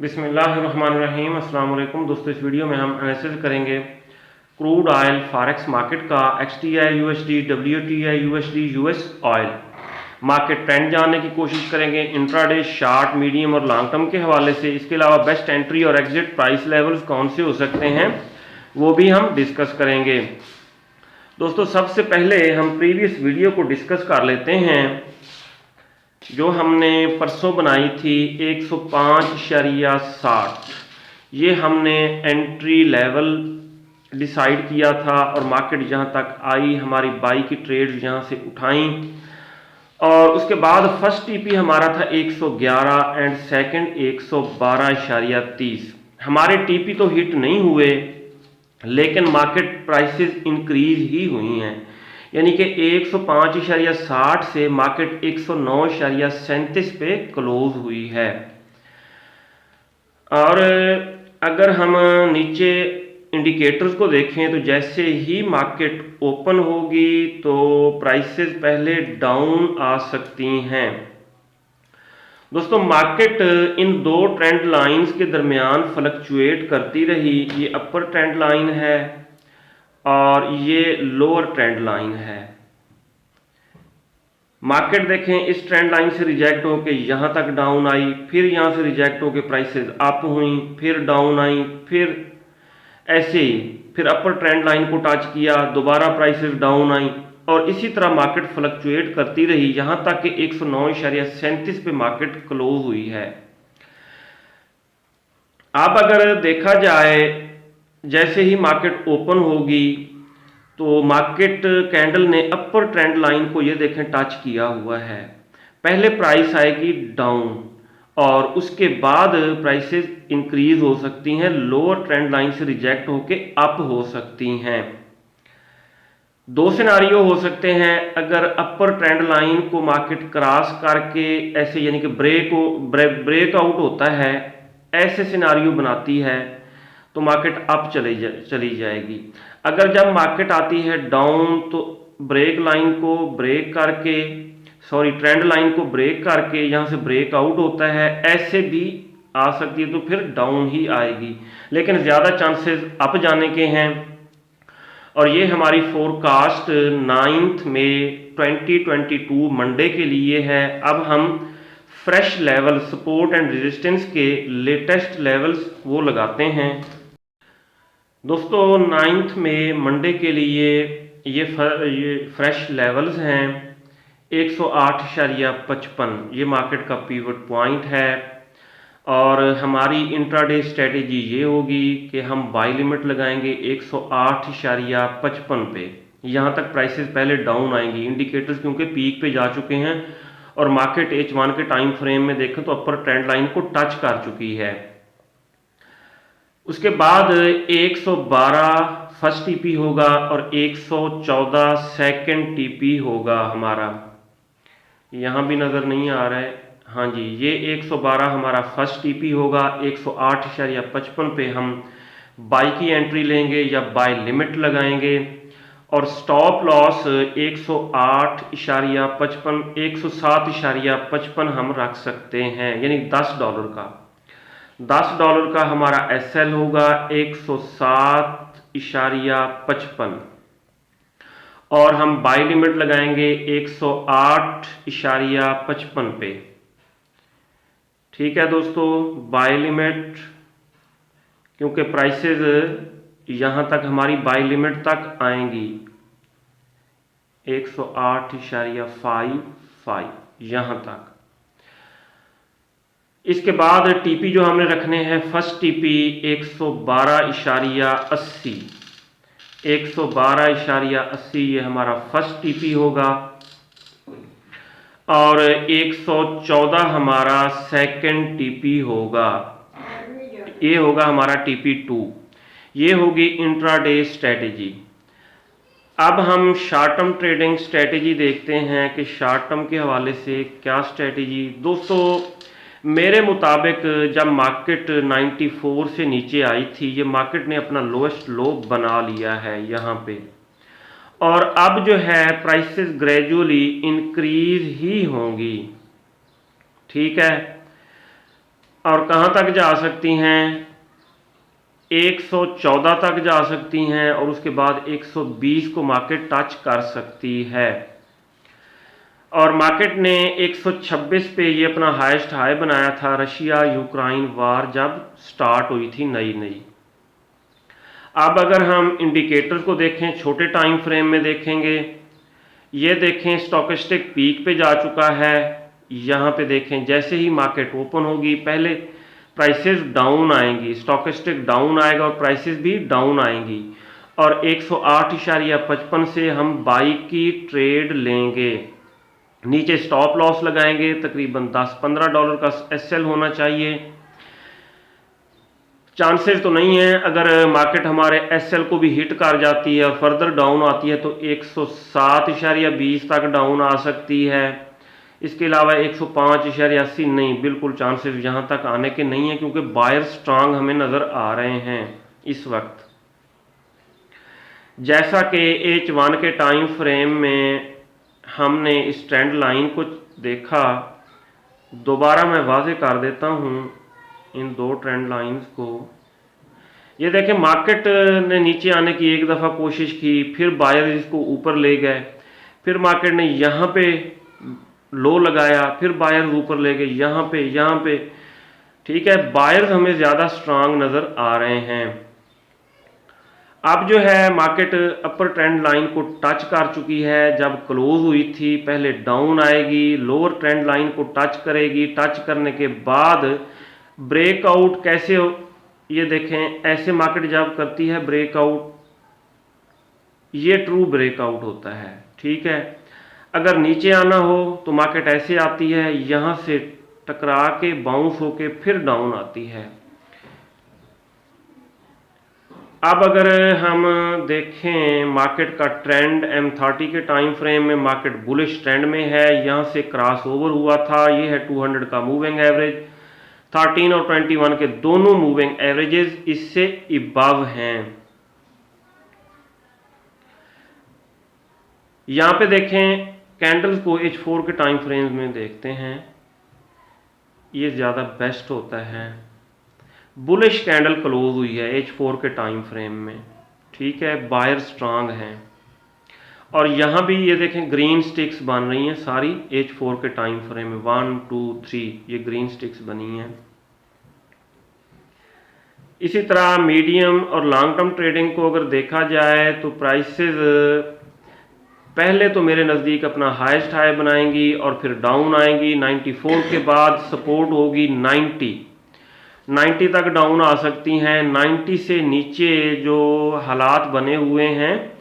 बिस्मिल्लाहिर्रहमानिर्रहीम। अस्सलाम वालेकुम दोस्तों, इस वीडियो में हम एनालिसिस करेंगे क्रूड ऑयल फॉरेक्स मार्केट का XTI USD, WTI USD, US oil market trend जानने की कोशिश करेंगे इंट्राडे, शॉर्ट, मीडियम और लॉन्ग टर्म के हवाले से। इसके अलावा बेस्ट एंट्री और एग्जिट प्राइस लेवल्स कौन से हो सकते हैं वो भी हम डिस्कस करेंगे। दोस्तों, सबसे पहले हम प्रीवियस वीडियो को डिस्कस कर लेते हैं जो हमने परसों बनाई थी 105.60। ये हमने एंट्री लेवल डिसाइड किया था और मार्केट जहाँ तक आई, हमारी बाई की ट्रेड्स यहाँ से उठाई और उसके बाद फर्स्ट टीपी हमारा था 111 एंड सेकंड 112.30। हमारे टीपी तो हिट नहीं हुए लेकिन मार्केट प्राइसेस इंक्रीज ही हुई हैं, यानी कि 105.60 से मार्केट 109.37 पे क्लोज हुई है। और अगर हम नीचे इंडिकेटर्स को देखें तो जैसे ही मार्केट ओपन होगी तो प्राइसेस पहले डाउन आ सकती हैं। दोस्तों, मार्केट इन दो ट्रेंड लाइंस के दरमियान फ्लक्चुएट करती रही। ये अपर ट्रेंड लाइन है और ये लोअर ट्रेंड लाइन है। मार्केट देखें, इस ट्रेंड लाइन से रिजेक्ट होकर यहाँ तक डाउन आई, फिर यहाँ से रिजेक्ट होकर प्राइसेस अप हुई, फिर डाउन आई, फिर ऐसे ही फिर अपर ट्रेंड लाइन को टच किया, दोबारा प्राइसेस डाउन आई और इसी तरह मार्केट फ्लक्चुएट करती रही यहाँ तक कि 109.37 पे मार्केट क्लोज हुई है। अब अगर देखा जाए जैसे ही मार्केट ओपन होगी तो मार्केट कैंडल ने अपर ट्रेंड लाइन को ये देखें टच किया हुआ है। पहले प्राइस आएगी डाउन और उसके बाद प्राइसेस इंक्रीज हो सकती हैं, लोअर ट्रेंड लाइन से रिजेक्ट होके अप हो सकती हैं। दो सिनारियो हो सकते हैं। अगर अपर ट्रेंड लाइन को मार्केट क्रॉस करके ऐसे यानी कि ब्रेक आउट होता है, ऐसे सिनारियो बनाती है तो मार्केट अप चली जाएगी। अगर जब मार्केट आती है डाउन तो ब्रेक लाइन को ब्रेक करके ट्रेंड लाइन को ब्रेक करके यहाँ से ब्रेक आउट होता है, ऐसे भी आ सकती है तो फिर डाउन ही आएगी, लेकिन ज़्यादा चांसेस अप जाने के हैं। और ये हमारी फोरकास्ट 9 मई 2022 मंडे के लिए है। अब हम fresh level support and resistance के लेटेस्ट लेवल्स वो लगाते हैं। दोस्तों, 9 मई मंडे के लिए ये फ्रेश लेवल्स हैं 108.55। ये मार्केट का पीवट पॉइंट है और हमारी इंट्राडे स्ट्रेटेजी ये होगी कि हम बाई लिमिट लगाएंगे 108.55 पे। यहाँ तक प्राइसेस पहले डाउन आएंगी, इंडिकेटर्स क्योंकि पीक पे जा चुके हैं और मार्केट H1 के टाइम फ्रेम में देखें तो अपर ट्रेंड लाइन को टच कर चुकी है। उसके बाद 112 फर्स्ट टीपी होगा और 114 सेकंड टीपी होगा हमारा। यहाँ भी नज़र नहीं आ रहा है, हाँ जी, ये 112 हमारा फर्स्ट टीपी होगा। 108.55 पे हम बाई की एंट्री लेंगे या बाय लिमिट लगाएंगे और स्टॉप लॉस 108.55 107.55 हम रख सकते हैं, यानी $10 का हमारा SL होगा 107.55 और हम बाई लिमिट लगाएंगे 108.55 पे। ठीक है दोस्तों, बाई लिमिट क्योंकि प्राइसेस यहाँ तक हमारी बाई लिमिट तक आएंगी 108.55 यहाँ तक। इसके बाद टीपी जो हमने रखने हैं, फर्स्ट टीपी 112.80 112.80 ये हमारा फर्स्ट टीपी होगा और 114 हमारा सेकंड टीपी होगा। ये होगा हमारा टीपी 2। ये होगी इंट्राडे स्ट्रेटेजी। अब हम शॉर्ट टर्म ट्रेडिंग स्ट्रेटेजी देखते हैं कि शॉर्ट टर्म के हवाले से क्या स्ट्रेटेजी। दोस्तों, मेरे मुताबिक जब मार्केट 94 से नीचे आई थी, ये मार्केट ने अपना लोएस्ट लो बना लिया है यहाँ पे और अब जो है प्राइसेस ग्रेजुअली इंक्रीज ही होंगी। ठीक है, और कहाँ तक जा सकती हैं, 114 तक जा सकती हैं और उसके बाद 120 को मार्केट टच कर सकती है। और मार्केट ने 126 पे ये अपना हाईएस्ट हाई बनाया था रशिया यूक्रेन वार जब स्टार्ट हुई थी नई नई। अब अगर हम इंडिकेटर्स को देखें, छोटे टाइम फ्रेम में देखेंगे, ये देखें स्टॉकेस्टिक पीक पे जा चुका है। यहाँ पे देखें जैसे ही मार्केट ओपन होगी पहले प्राइसेस डाउन आएंगी, स्टॉकेस्टिक डाउन आएगा और प्राइसेस भी डाउन आएंगी और 108.55 से हम बाई की ट्रेड लेंगे। नीचे स्टॉप लॉस लगाएंगे, तकरीबन $10-15 का एसएल होना चाहिए। चांसेस तो नहीं है, अगर मार्केट हमारे एसएल को भी हिट कर जाती है और फर्दर डाउन आती है तो 107.20 तक डाउन आ सकती है। इसके अलावा 105.80 नहीं, बिल्कुल चांसेस यहाँ तक आने के नहीं है क्योंकि बायर स्ट्रांग हमें नज़र आ रहे हैं इस वक्त। जैसा कि H1 के टाइम फ्रेम में हमने इस ट्रेंड लाइन को देखा, दोबारा मैं वाज़े कर देता हूँ इन दो ट्रेंड लाइंस को। ये देखें मार्केट ने नीचे आने की एक दफ़ा कोशिश की, फिर बायर इसको ऊपर ले गए, फिर मार्केट ने यहाँ पे लो लगाया, फिर बायर ऊपर ले गए यहाँ पे। ठीक है, बायर्स हमें ज़्यादा स्ट्रांग नज़र आ रहे हैं। अब जो है मार्केट अपर ट्रेंड लाइन को टच कर चुकी है, जब क्लोज हुई थी पहले डाउन आएगी, लोअर ट्रेंड लाइन को टच करेगी, टच करने के बाद ब्रेकआउट कैसे हो, ये देखें ऐसे मार्केट जब करती है ब्रेकआउट, ये ट्रू ब्रेकआउट होता है। ठीक है, अगर नीचे आना हो तो मार्केट ऐसे आती है, यहाँ से टकरा के बाउंस होके फिर डाउन आती है। अब अगर हम देखें मार्केट का ट्रेंड M30 के टाइम फ्रेम में, मार्केट बुलिश ट्रेंड में है, यहाँ से क्रॉस ओवर हुआ था, ये है 200 का मूविंग एवरेज, 13 और 21 के दोनों मूविंग एवरेजेस इससे इबव हैं। यहाँ पे देखें कैंडल्स को H4 के टाइम फ्रेम में देखते हैं, ये ज़्यादा बेस्ट होता है। बुलिश कैंडल क्लोज हुई है H4 के टाइम फ्रेम में। ठीक है, बायर स्ट्रांग हैं और यहाँ भी ये देखें ग्रीन स्टिक्स बन रही हैं सारी H4 के टाइम फ्रेम में, 1 2 3 ये ग्रीन स्टिक्स बनी हैं। इसी तरह मीडियम और लॉन्ग टर्म ट्रेडिंग को अगर देखा जाए तो प्राइसेस पहले तो मेरे नज़दीक अपना हाईएस्ट हाई बनाएंगी और फिर डाउन आएंगी, 94 के बाद सपोर्ट होगी 90 तक डाउन आ सकती हैं। 90 से नीचे जो हालात बने हुए हैं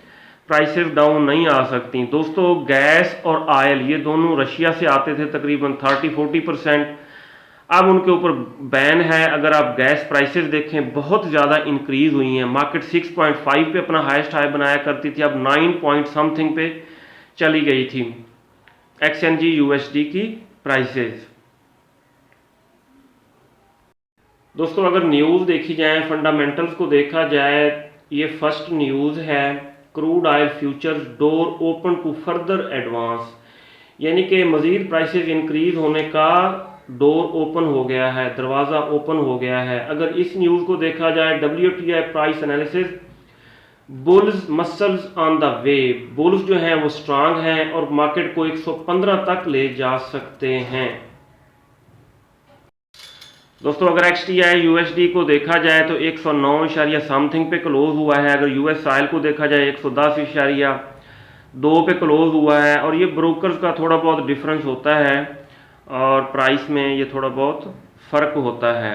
प्राइसेस डाउन नहीं आ सकती। दोस्तों गैस और ऑयल ये दोनों रशिया से आते थे तकरीबन 30-40%, अब उनके ऊपर बैन है। अगर आप गैस प्राइसेस देखें बहुत ज़्यादा इंक्रीज़ हुई हैं, मार्केट 6.5 पे अपना हाईएस्ट हाई बनाया करती थी, अब 9 पॉइंट समथिंग पे चली गई थी XNG USD की प्राइसेस। दोस्तों अगर न्यूज़ देखी जाए, फंडामेंटल्स को देखा जाए, ये फर्स्ट न्यूज़ है crude oil futures door open to further advance, यानी कि मज़ीद प्राइसेस इंक्रीज़ होने का डोर ओपन हो गया है, दरवाज़ा ओपन हो गया है। अगर इस न्यूज़ को देखा जाए WTI price analysis, bulls muscles on the way, bulls जो हैं वो स्ट्रांग हैं और मार्केट को 115 तक ले जा सकते हैं। दोस्तों अगर XTI USD को देखा जाए तो 109 समथिंग पे क्लोज हुआ है। अगर US ऑयल को देखा जाए 110.2 पे क्लोज हुआ है और ये ब्रोकर्स का थोड़ा बहुत डिफरेंस होता है और प्राइस में ये थोड़ा बहुत फ़र्क होता है।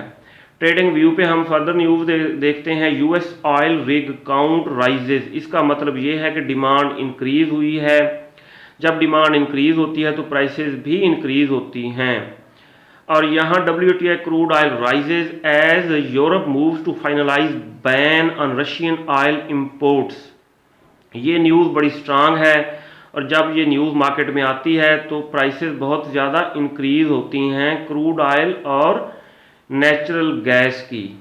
ट्रेडिंग व्यू पे हम फर्दर न्यूज़ देखते हैं। US oil rig count rises, इसका मतलब ये है कि डिमांड इंक्रीज़ हुई है। जब डिमांड इंक्रीज़ होती है तो प्राइसेस भी इंक्रीज़ होती हैं। और यहाँ WTI crude oil rises as Europe moves to finalize ban on Russian oil imports, ये न्यूज़ बड़ी स्ट्रांग है और जब ये न्यूज़ मार्केट में आती है तो प्राइसेस बहुत ज़्यादा इंक्रीज़ होती हैं क्रूड ऑयल और नेचुरल गैस की।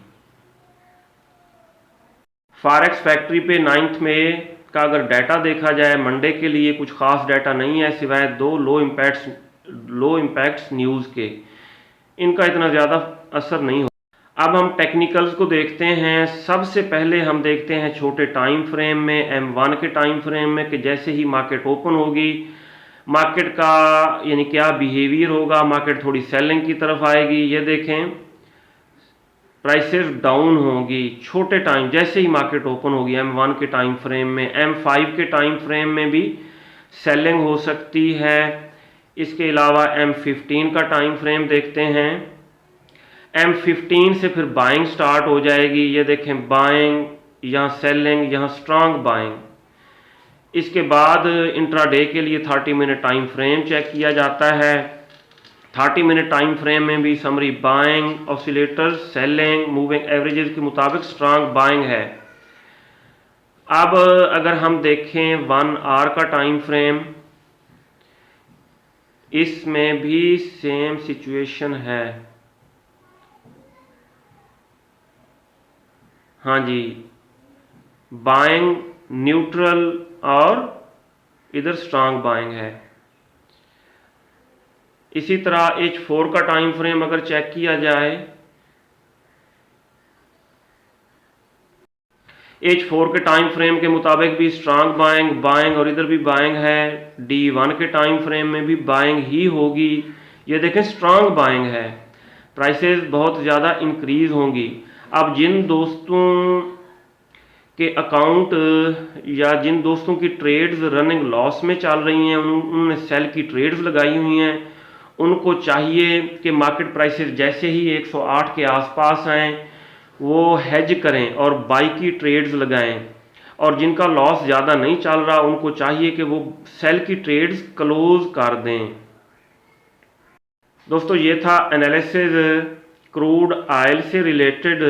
फॉरेक्स फैक्ट्री पे 9 मई का अगर डाटा देखा जाए, मंडे के लिए कुछ खास डाटा नहीं है सिवाय 2 लो इम्पैक्ट्स न्यूज़ के, इनका इतना ज़्यादा असर नहीं हो। अब हम टेक्निकल्स को देखते हैं। सबसे पहले हम देखते हैं छोटे टाइम फ्रेम में, M1 के टाइम फ्रेम में, कि जैसे ही मार्केट ओपन होगी मार्केट का यानी क्या बिहेवियर होगा, मार्केट थोड़ी सेलिंग की तरफ आएगी। ये देखें प्राइसेस डाउन होगी छोटे टाइम, जैसे ही मार्केट ओपन होगी M1 के टाइम फ्रेम में। M5 के टाइम फ्रेम में भी सेलिंग हो सकती है। इसके अलावा M15 का टाइम फ्रेम देखते हैं। M15 से फिर बाइंग स्टार्ट हो जाएगी। ये देखें बाइंग, यहाँ सेलिंग, यहाँ स्ट्रांग बाइंग। इसके बाद इंट्राडे के लिए 30 मिनट टाइम फ्रेम चेक किया जाता है। 30 मिनट टाइम फ्रेम में भी summary buying, oscillators selling, moving averages के मुताबिक स्ट्रांग बाइंग है। अब अगर हम देखें 1 आवर का टाइम फ्रेम, इसमें भी सेम सिचुएशन है। हाँ जी, बाइंग, न्यूट्रल और इधर स्ट्रांग बाइंग है। इसी तरह H4 का टाइम फ्रेम अगर चेक किया जाए, H4 के टाइम फ्रेम के मुताबिक भी स्ट्रांग बाइंग, बाइंग और इधर भी बाइंग है। D1 के टाइम फ्रेम में भी बाइंग ही होगी। ये देखें स्ट्रांग बाइंग है, प्राइसेस बहुत ज़्यादा इंक्रीज होंगी। अब जिन दोस्तों के अकाउंट या जिन दोस्तों की ट्रेड्स रनिंग लॉस में चल रही हैं, उन्होंने सेल की ट्रेड्स लगाई हुई हैं, उनको चाहिए कि मार्केट प्राइसेस जैसे ही 108 के आसपास आएँ वो हेज करें और बाई की ट्रेड्स लगाएं। और जिनका लॉस ज़्यादा नहीं चल रहा उनको चाहिए कि वो सेल की ट्रेड्स क्लोज कर दें। दोस्तों ये था एनालिसिस क्रूड ऑयल से रिलेटेड,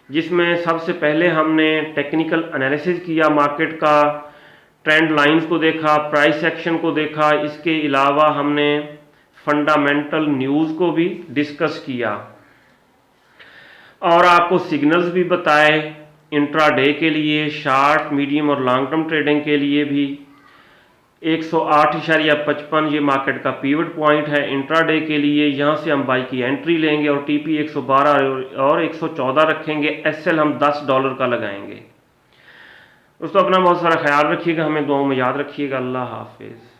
जिसमें सबसे पहले हमने टेक्निकल एनालिसिस किया मार्केट का, ट्रेंड लाइंस को देखा, प्राइस एक्शन को देखा। इसके अलावा हमने फंडामेंटल न्यूज़ को भी डिस्कस किया और आपको सिग्नल्स भी बताए इंट्राडे के लिए, शार्ट, मीडियम और लॉन्ग टर्म ट्रेडिंग के लिए भी। 108.55 ये मार्केट का पिवट पॉइंट है इंट्राडे के लिए। यहाँ से हम बाई की एंट्री लेंगे और टीपी 112 और 114 रखेंगे। एसएल हम $10 का लगाएंगे। दोस्तों अपना बहुत सारा ख्याल रखिएगा, हमें दुआओं में याद रखिएगा। अल्लाह हाफिज़।